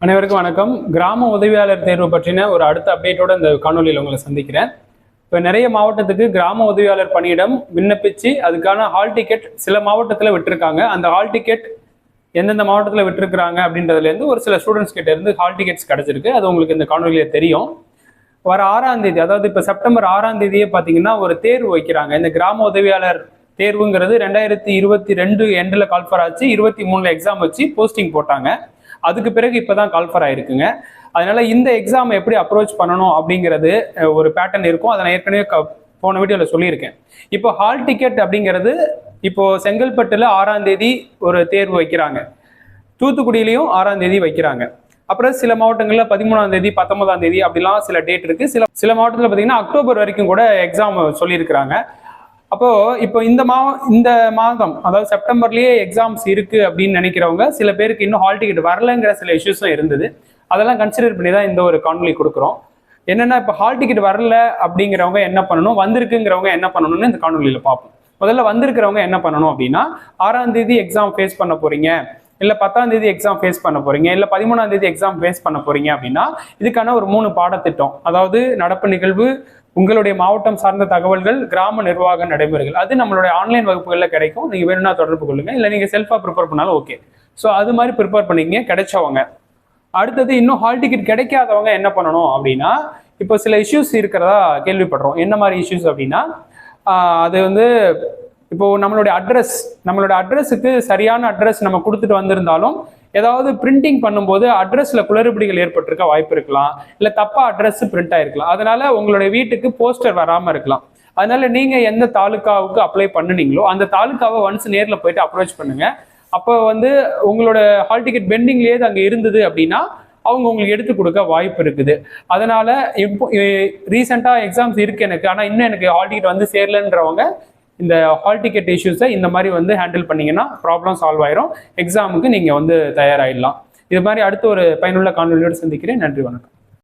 அனைவருக்கும் வணக்கம். கிராம உதவியாளர் தேர்வு பற்றின ஒரு அடுத்த அப்டேட்டோட இந்த காணொலியில் உங்களை சந்திக்கிறேன். இப்போ நிறைய மாவட்டத்துக்கு கிராம உதவியாளர் பணியிடம் விண்ணப்பிச்சு அதுக்கான ஹால் டிக்கெட் சில மாவட்டத்தில் விட்டுருக்காங்க. அந்த ஹால் டிக்கெட் எந்தெந்த மாவட்டத்தில் விட்டுருக்குறாங்க அப்படின்றதுலேருந்து ஒரு சில ஸ்டூடெண்ட்ஸ் கிட்ட இருந்து ஹால் டிக்கெட்ஸ் கிடைச்சிருக்கு. அது உங்களுக்கு இந்த காணொலியில் தெரியும். வர 6ஆம் தேதி, அதாவது இப்போ செப்டம்பர் 6ஆம் தேதியே பார்த்தீங்கன்னா ஒரு தேர்வு வைக்கிறாங்க. இந்த கிராம உதவியாளர் தேர்வுங்கிறது 2022 எண்டில் கால்ஃபர் ஆச்சு. 23 எக்ஸாம் வச்சு போஸ்டிங் போட்டாங்க. அதுக்கு பிறகு இப்போதான் கால்ஃபர் ஆயிருக்குங்க. அதனால இந்த எக்ஸாம் எப்படி அப்ரோச் பண்ணணும் அப்படிங்கிறது ஒரு பேட்டர்ன் இருக்கும். அதை நான் ஏற்கனவே போன வீடியோவில் சொல்லியிருக்கேன். இப்போ ஹால் டிக்கெட் அப்படிங்கிறது இப்போ செங்கல்பட்டுல 6ஆம் தேதி ஒரு தேர்வு வைக்கிறாங்க. தூத்துக்குடியிலையும் 6ஆம் தேதி வைக்கிறாங்க. அப்புறம் சில மாவட்டங்களில் 13ஆம் தேதி 19ஆம் தேதி அப்படிலாம் சில டேட் இருக்கு. சில மாவட்டத்தில் பார்த்தீங்கன்னா அக்டோபர் வரைக்கும் கூட எக்ஸாம் சொல்லியிருக்கிறாங்க. அப்போ இப்போ இந்த மாதம் அதாவது செப்டம்பர்லயே எக்ஸாம்ஸ் இருக்கு அப்படின்னு நினைக்கிறவங்க சில பேருக்கு இன்னும் ஹால் டிக்கெட் வரலங்கிற சில இஷ்யூஸும் இருந்தது. அதெல்லாம் கன்சிடர் பண்ணி தான் இந்த ஒரு காணொலி கொடுக்குறோம். என்னன்னா இப்போ ஹால் டிக்கெட் வரல அப்படிங்கிறவங்க என்ன பண்ணணும், வந்திருக்குங்கிறவங்க என்ன பண்ணணும்னு இந்த காணொலியில பார்ப்போம். முதல்ல வந்திருக்கிறவங்க என்ன பண்ணணும் அப்படின்னா, 6ஆம் தேதி எக்ஸாம் ஃபேஸ் பண்ண போறீங்க, இல்ல 10ஆம் தேதி எக்ஸாம் ஃபேஸ் பண்ண போறீங்க, இல்ல 13ஆம் தேதி எக்ஸாம் ஃபேஸ் பண்ண போறீங்க அப்படின்னா இதுக்கான ஒரு 3 பாடத்திட்டம், அதாவது நடப்பு நிகழ்வு, உங்களுடைய மாவட்டம் சார்ந்த தகவல்கள், கிராம நிர்வாக நடைமுறைகள், அது நம்மளுடைய ஆன்லைன் வகுப்புகளில் கிடைக்கும். நீங்க வேணும்னா தொடர்பு கொள்ளுங்க, இல்லை நீங்க செல்ஃபா ப்ரிப்பேர் பண்ணாலும் ஓகே. ஸோ அது மாதிரி ப்ரிப்பேர் பண்ணிங்க கிடைச்சவங்க. அடுத்தது இன்னும் ஹால் டிக்கெட் கிடைக்காதவங்க என்ன பண்ணணும் அப்படின்னா, இப்போ சில இஷ்யூஸ் இருக்கிறதா கேள்விப்படுறோம். என்ன மாதிரி இஷ்யூஸ் அப்படின்னா, அது இப்போ நம்மளுடைய அட்ரஸுக்கு சரியான அட்ரஸ் நம்ம கொடுத்துட்டு வந்திருந்தாலும் ஏதாவது பிரிண்டிங் பண்ணும்போது அட்ரஸ்ல குளறுபடிகள் ஏற்பட்டிருக்க வாய்ப்பு இருக்கலாம், இல்ல தப்பா அட்ரஸ் பிரிண்ட் ஆயிருக்கலாம். அதனால உங்களுடைய வீட்டுக்கு போஸ்டர் வராம இருக்கலாம். அதனால நீங்க எந்த தாலுக்காவுக்கு அப்ளை பண்ணுனீங்களோ அந்த தாலுக்காவை ஒன்ஸ் நேர்ல போயிட்டு அப்ரோச் பண்ணுங்க. அப்போ உங்களோட ஹால் டிக்கெட் பெண்டிங்லேயே அங்க இருந்தது அப்படின்னா அவங்க உங்களுக்கு எடுத்து கொடுக்க வாய்ப்பு இருக்குது. அதனால இப்போ ரீசெண்டா எக்ஸாம்ஸ் இருக்கு எனக்கு, ஆனா இன்னும் எனக்கு ஹால் டிக்கெட் சேரலன்றவங்க இந்த ஹால் டிக்கெட் இஷ்யூஸை இந்த மாதிரி ஹேண்டில் பண்ணீங்கன்னா ப்ராப்ளம் சால்வ் ஆயிரும். எக்ஸாமுக்கு நீங்க தயாராகிடலாம். இது மாதிரி அடுத்த ஒரு பயனுள்ள காணொலியோடு சந்திக்கிறேன். நன்றி, வணக்கம்.